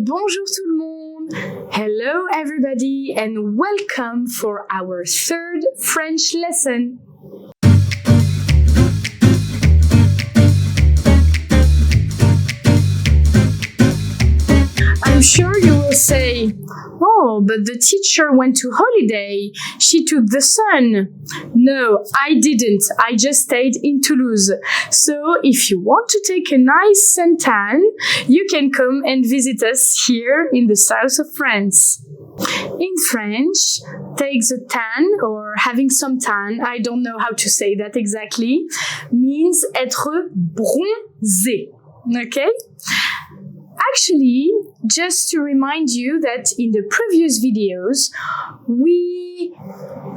Bonjour tout le monde! Hello everybody and welcome for our third French lesson. I'm sure you will say, oh, but the teacher went to holiday. She took the sun. No, I didn't. I just stayed in Toulouse. So if you want to take a nice suntan, you can come and visit us here in the south of France. In French, take the tan or having some tan, I don't know how to say that exactly, means être bronzé. Okay? Actually, just to remind you that in the previous videos, we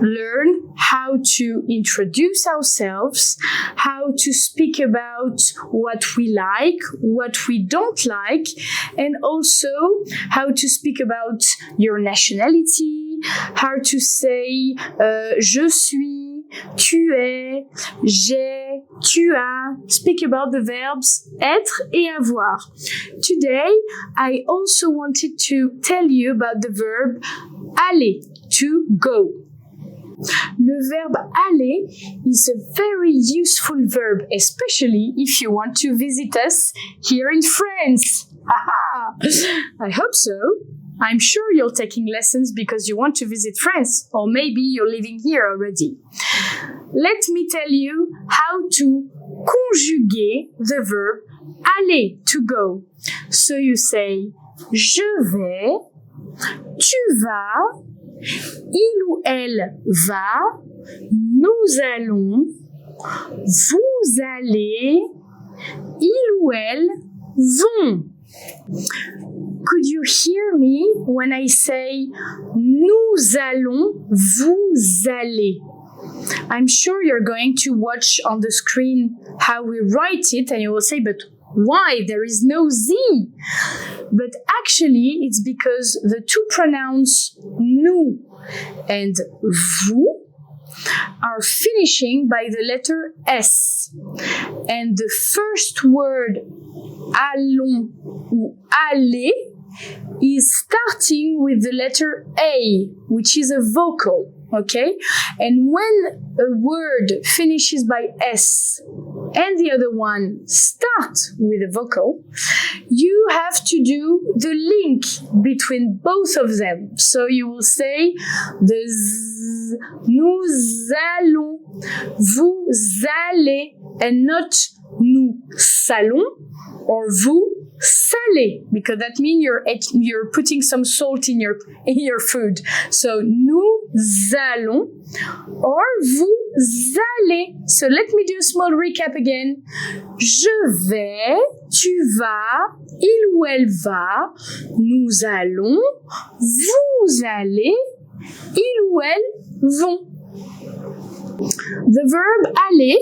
learned how to introduce ourselves, how to speak about what we like, what we don't like, and also how to speak about your nationality, how to say je suis, tu es, j'ai, tu as. Speak about the verbs être et avoir. Today, I also wanted to tell you about the verb aller, to go. Le verbe aller is a very useful verb, especially if you want to visit us here in France. I hope so. I'm sure you're taking lessons because you want to visit France, or maybe you're living here already. Let me tell you how to conjuguer the verb aller, to go. So you say je vais, tu vas, il ou elle va, nous allons, vous allez, il ou elle vont. Could you hear me when I say nous allons, vous allez? I'm sure you're going to watch on the screen how we write it and you will say, but why? There is no Z. But actually, it's because the two pronouns nous and vous are finishing by the letter S. And the first word allons ou aller is starting with the letter A, which is a vocal, okay? And when a word finishes by S and the other one starts with a vocal, you have to do the link between both of them. So you will say the Z, nous allons, vous allez, and not nous salons or vous salez, because that means you're putting some salt in your food. So nous allons or vous allez. So let me do a small recap again. Je vais, tu vas, il ou elle va, nous allons, vous allez, il ou elles vont. The verb aller,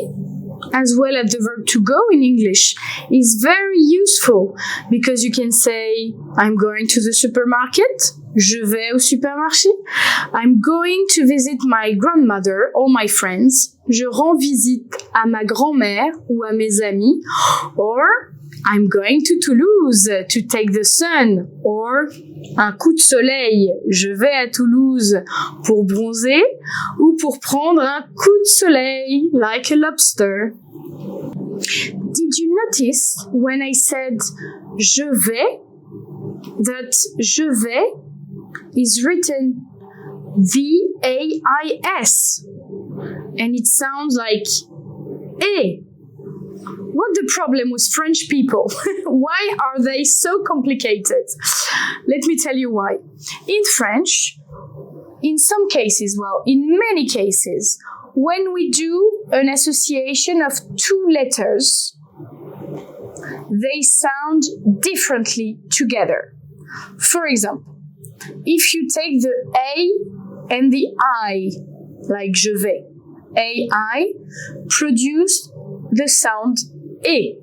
as well as the verb to go in English, is very useful because you can say, I'm going to the supermarket, je vais au supermarché. I'm going to visit my grandmother or my friends, je rends visite à ma grand-mère ou à mes amis, or I'm going to Toulouse to take the sun, or un coup de soleil, je vais à Toulouse pour bronzer ou pour prendre un coup de soleil, like a lobster. Did you notice when I said je vais, that je vais is written V-A-I-S, and it sounds like eh. What's the problem with French people? Why are they so complicated? Let me tell you why. In French, in some cases, well, in many cases, when we do an association of two letters, they sound differently together. For example, if you take the A and the I, like je vais, A-I, produce the sound E.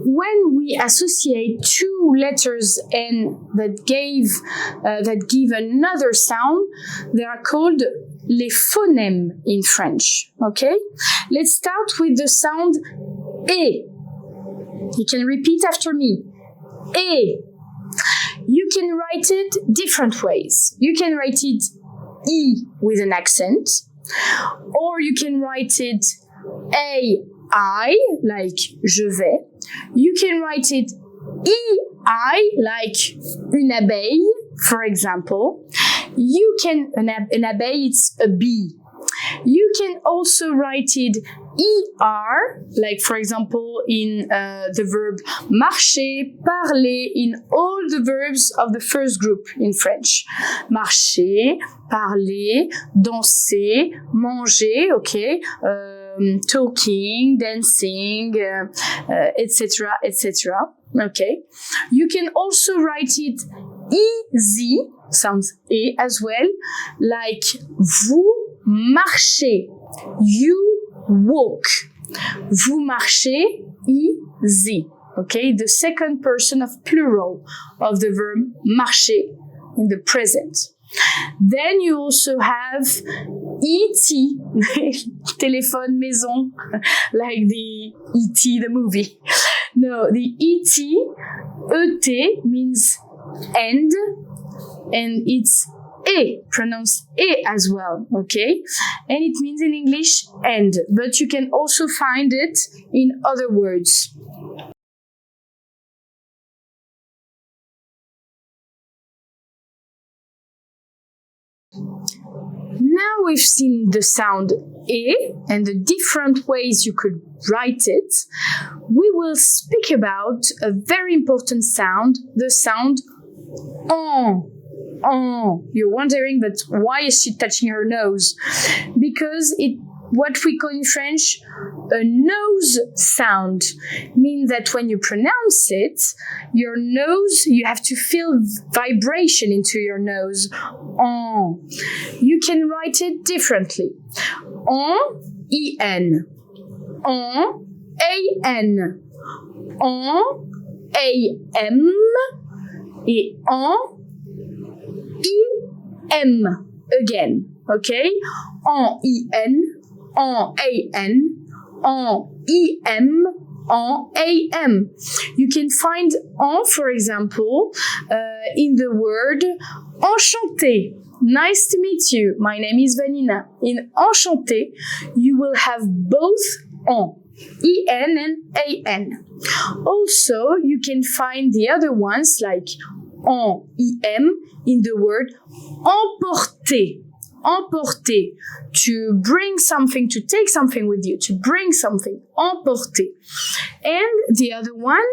When we associate two letters and that give another sound, they are called les phonemes in French. Okay? Let's start with the sound E. You can repeat after me. E. You can write it different ways. You can write it E with an accent, or you can write it A-I, like je vais. You can write it E-I, like une abeille, for example. You can, an abeille, it's a bee. You can also write it ER, like for example in the verb marcher, parler, in all the verbs of the first group in French. Marcher, parler, danser, manger, okay, talking, dancing, etc., etc. Okay. You can also write it easy, sounds E as well, like vous marchez, you walk. Vous marchez, easy. Okay, the second person of plural of the verb marcher in the present. Then you also have E.T., téléphone maison, like the E.T. the movie. No, the E.T., E-T means end, and it's E, pronounced E as well, okay? And it means in English end, but you can also find it in other words. Now we've seen the sound E and the different ways you could write it. We will speak about a very important sound, the sound en. En. You're wondering, but why is she touching her nose? Because it, what we call in French, a nose sound, means that when you pronounce it, your nose, you have to feel vibration into your nose. En. You can write it differently. En, E-N. En, A-N. En, A-M. Et en, E-M. Again. Okay? En, E-N. En, A-N. En, E-M. En, A-M. You can find en, for example, in the word enchanté. Nice to meet you. My name is Vanina. In enchanté, you will have both en, E-N and A-N. Also, you can find the other ones like en, E-M in the word emporter. Emporter, to bring something, to take something with you, to bring something, emporter. And the other one,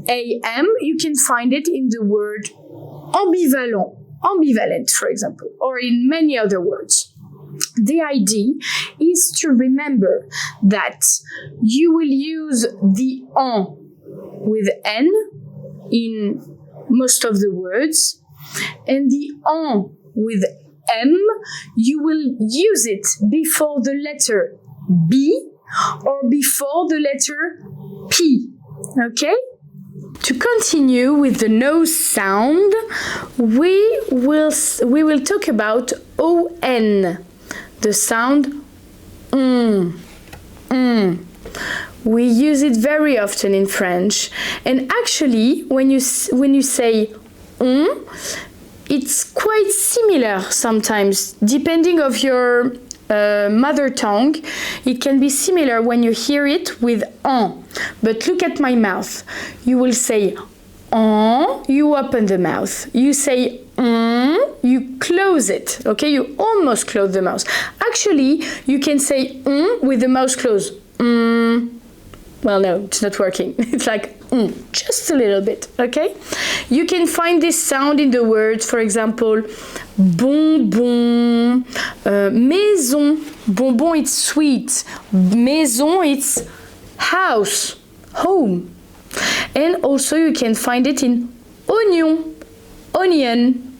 am, you can find it in the word ambivalent, ambivalent, for example, or in many other words. The idea is to remember that you will use the en with n in most of the words, and the en with M, you will use it before the letter B or before the letter P. Okay? To continue with the nose sound, we will talk about ON, the sound We use it very often in French, and actually, when you say it's quite similar sometimes, depending of your mother tongue. It can be similar when you hear it with en. But look at my mouth. You will say en, you open the mouth. You say you close it. Okay, you almost close the mouth. Actually, you can say with the mouth closed. Well, no, it's not working. It's like just a little bit, okay? You can find this sound in the words, for example, bonbon, maison. Bonbon, it's sweet. Maison, it's house, home. And also you can find it in oignon, onion.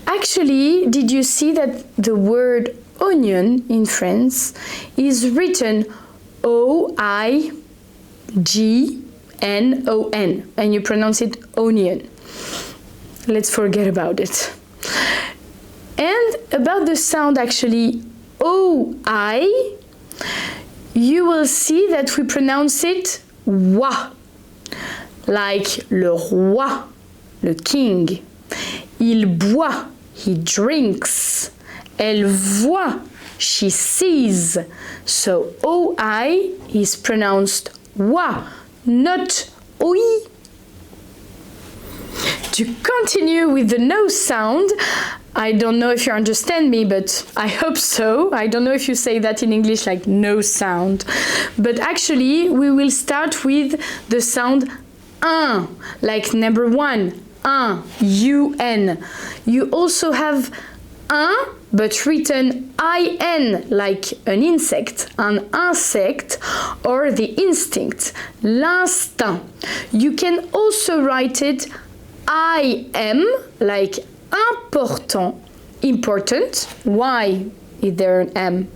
Actually, did you see that the word onion in France is written O-I-G-N-O-N, and you pronounce it onion. Let's forget about it. And about the sound actually O-I, you will see that we pronounce it wa, like le roi, le king. Il boit, he drinks. Elle voit, she sees. So OI is pronounced wa, not OI. To continue with the nose sound, I don't know if you understand me, but I hope so. I don't know if you say that in English like nose sound. But actually, we will start with the sound un, like number one, un, UN. You also have un, but written in, like an insect, an insect, or the instinct, l'instinct. You can also write it I am, like important, important. Why is there an M?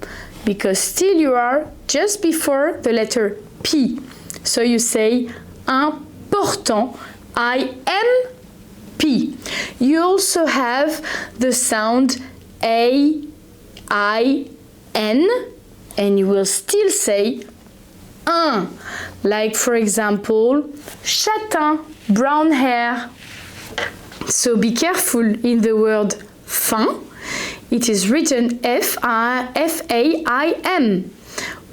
Because still you are just before the letter P. So you say important, I am P. You also have the sound A, I, N, and you will still say un. Like for example, châtain, brown hair. So be careful in the word fin. It is written F-A-I-M.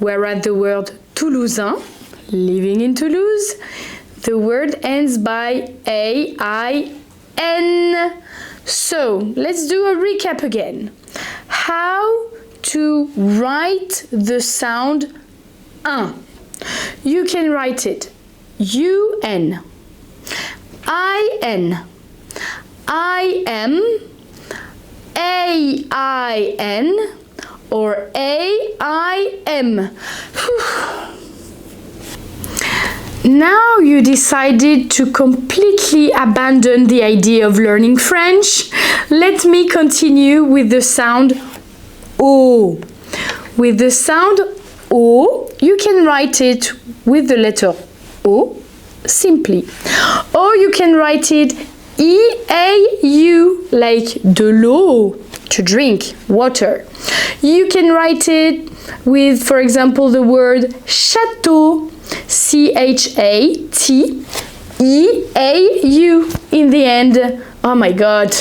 Whereas the word Toulousain, living in Toulouse, the word ends by A-I-N. So let's do a recap again. How to write the sound un. You can write it U-N, I-N, I-M, A-I-N, or A-I-M. Now you decided to completely abandon the idea of learning French. Let me continue with the sound O. With the sound O, you can write it with the letter O, simply. Or you can write it E-A-U, like de l'eau, to drink, water. You can write it with, for example, the word château, C-H-A-T-E-A-U in the end. Oh my God.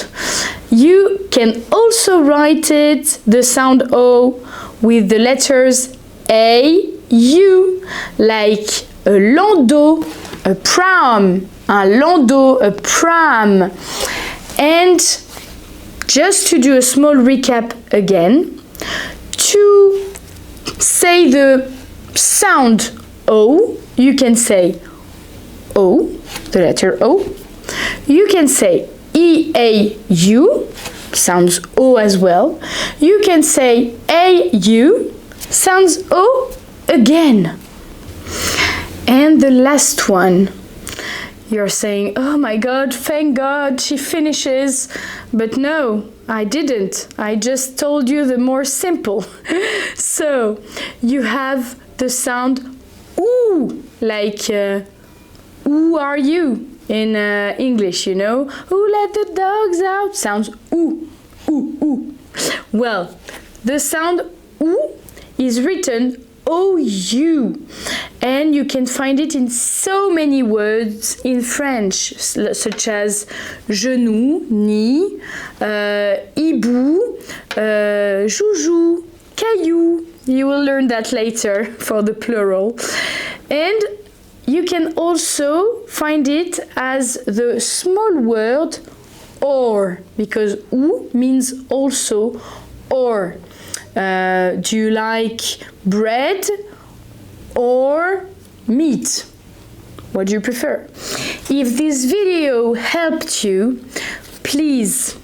You can also write it, the sound O, with the letters A-U, like a landau, a pram, un landau, a pram. And just to do a small recap again, to say the sound O, you can say O, the letter O. You can say E-A-U, sounds O as well. You can say A-U, sounds O again. And the last one, you're saying, oh my God, thank God, she finishes. But no, I didn't. I just told you the more simple. So you have the sound OO, like who are you in English, you know? Who let the dogs out? Sounds OO, OO, OO. Well, the sound OO is written OU, and you can find it in so many words in French, such as genou, knee, hibou, joujou, caillou. You will learn that later for the plural. And you can also find it as the small word or, because ou means also or. Do you like bread or meat? What do you prefer? If this video helped you, please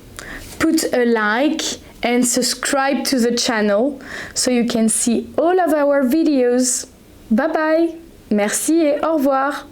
put a like and subscribe to the channel so you can see all of our videos. Bye bye. Merci et au revoir.